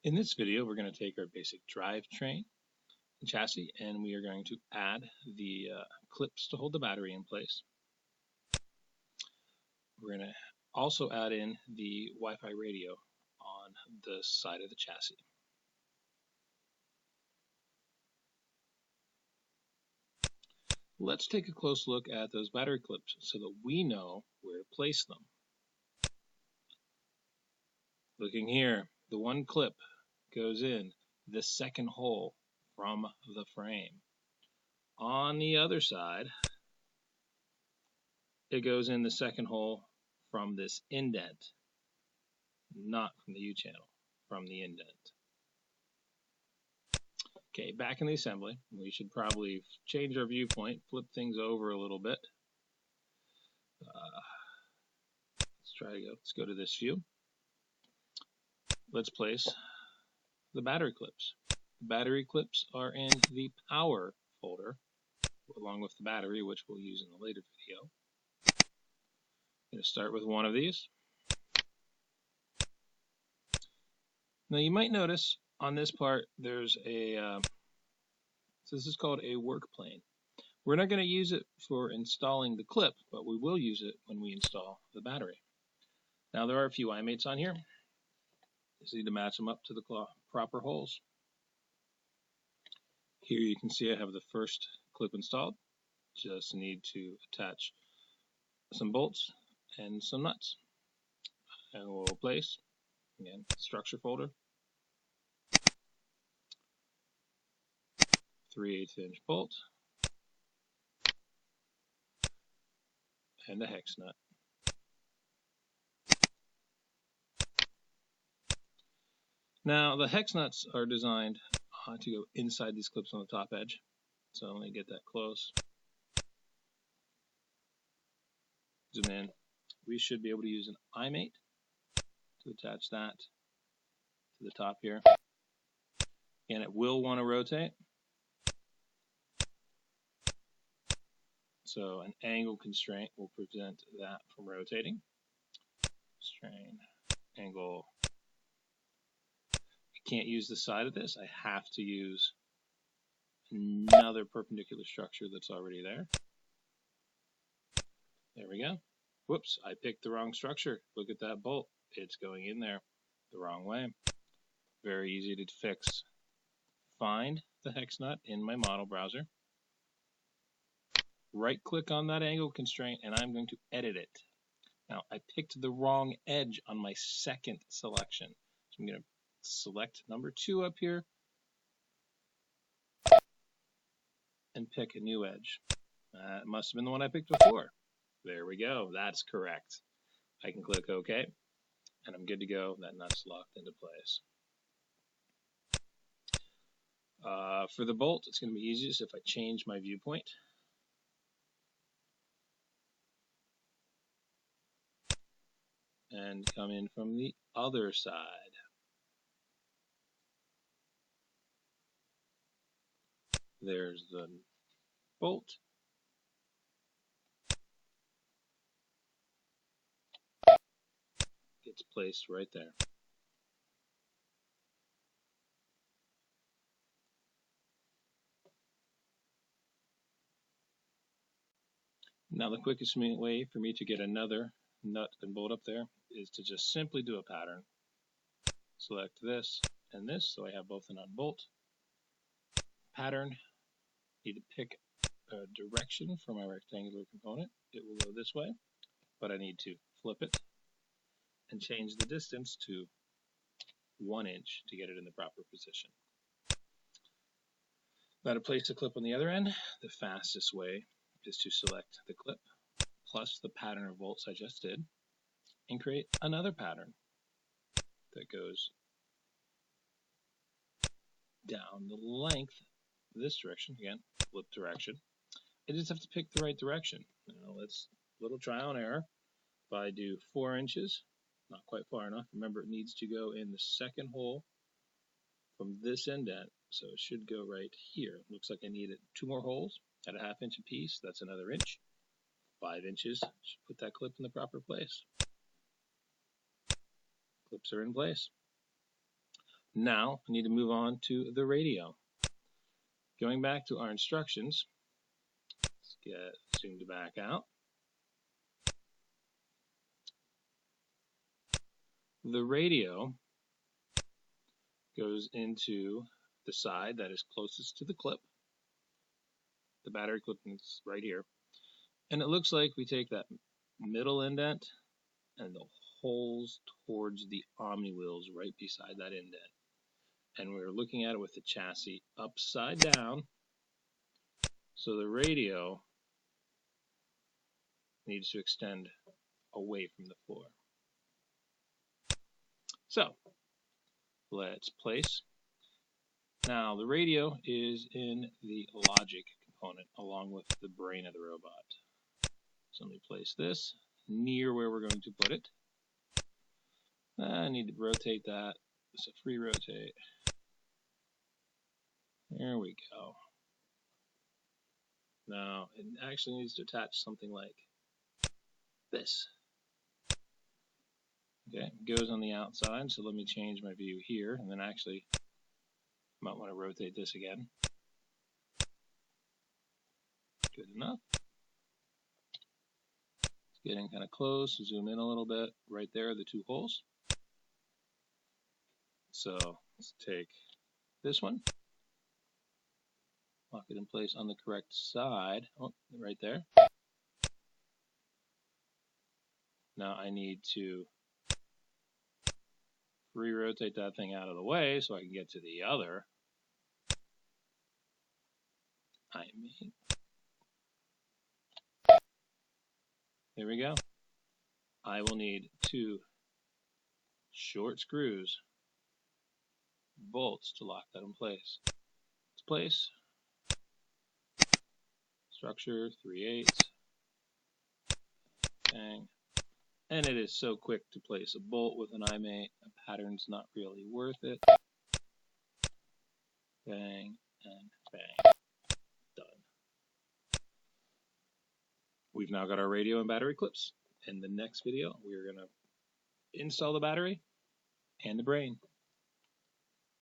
In this video, we're going to take our basic drivetrain chassis and we are going to add the clips to hold the battery in place. We're going to also add in the Wi-Fi radio on the side of the chassis. Let's take a close look at those battery clips so that we know where to place them. Looking here, the one clip goes in the second hole from the frame. On the other side, it goes in the second hole from this indent, not from the U-channel, from the indent. Okay, back in the assembly, we should probably change our viewpoint, flip things over a little bit. Let's go to this view. Let's place the battery clips. The battery clips are in the power folder, along with the battery, which we'll use in a later video. I'm going to start with one of these. Now you might notice on this part there's a, so this is called a work plane. We're not going to use it for installing the clip, but we will use it when we install the battery. Now there are a few eye mates on here. Just need to match them up to the proper holes. Here you can see I have the first clip installed. Just need to attach some bolts and some nuts. And we'll place, again, structure folder, 3/8 inch bolt, and a hex nut. Now the hex nuts are designed to go inside these clips on the top edge. So let me get that close. Zoom in. We should be able to use an eye mate to attach that to the top here. And it will want to rotate. So an angle constraint will prevent that from rotating. Strain, angle. I can't use the side of this. I have to use another perpendicular structure that's already there. There we go. Whoops, I picked the wrong structure. Look at that bolt. It's going in there the wrong way. Very easy to fix. Find the hex nut in my model browser. Right click on that angle constraint and I'm going to edit it. Now I picked the wrong edge on my second selection. So I'm going to select number 2 up here and pick a new edge. It must have been the one I picked before. There we go. That's correct. I can click OK and I'm good to go. That nut's locked into place. For the bolt, it's going to be easiest if I change my viewpoint. And come in from the other side. There's the bolt. Gets placed right there. Now the quickest way for me to get another nut and bolt up there is to just simply do a pattern. Select this and this, so I have both a nut and bolt. Pattern, need to pick a direction for my rectangular component. It will go this way, but I need to flip it and change the distance to 1 inch to get it in the proper position. Now to place the clip on the other end, the fastest way is to select the clip plus the pattern of bolts I just did and create another pattern that goes down the length this direction. Again, flip direction. I just have to pick the right direction. Now let's little trial and error. If I do 4 inches, not quite far enough. Remember, it needs to go in the second hole from this indent, so it should go right here. Looks like I needed 2 more holes at a 1/2 inch apiece. That's another inch. 5 inches should put that clip in the proper place. Clips are in place. Now we need to move on to the radio. Going back to our instructions, let's get zoomed back out. The radio goes into the side that is closest to the clip. The battery clip is right here. And it looks like we take that middle indent and the holes towards the omni wheels right beside that indent. And we're looking at it with the chassis upside down. So the radio needs to extend away from the floor. So let's place. Now the radio is in the logic component along with the brain of the robot. So let me place this near where we're going to put it. I need to rotate that. So free rotate. There we go. Now it actually needs to attach something like this. Okay, it goes on the outside, so let me change my view here, and then actually might want to rotate this again. Good enough. It's getting kind of close. Zoom in a little bit. Right there are the two holes. So let's take this one, lock it in place on the correct side. Oh, right there. Now I need to re-rotate that thing out of the way so I can get to the other. There we go. I will need 2 short screws, bolts to lock that in place. Let's place. Structure 3/8. Bang. And it is so quick to place a bolt with an iMate. A pattern's not really worth it. Bang and bang. Done. We've now got our radio and battery clips. In the next video, we're going to install the battery and the brain.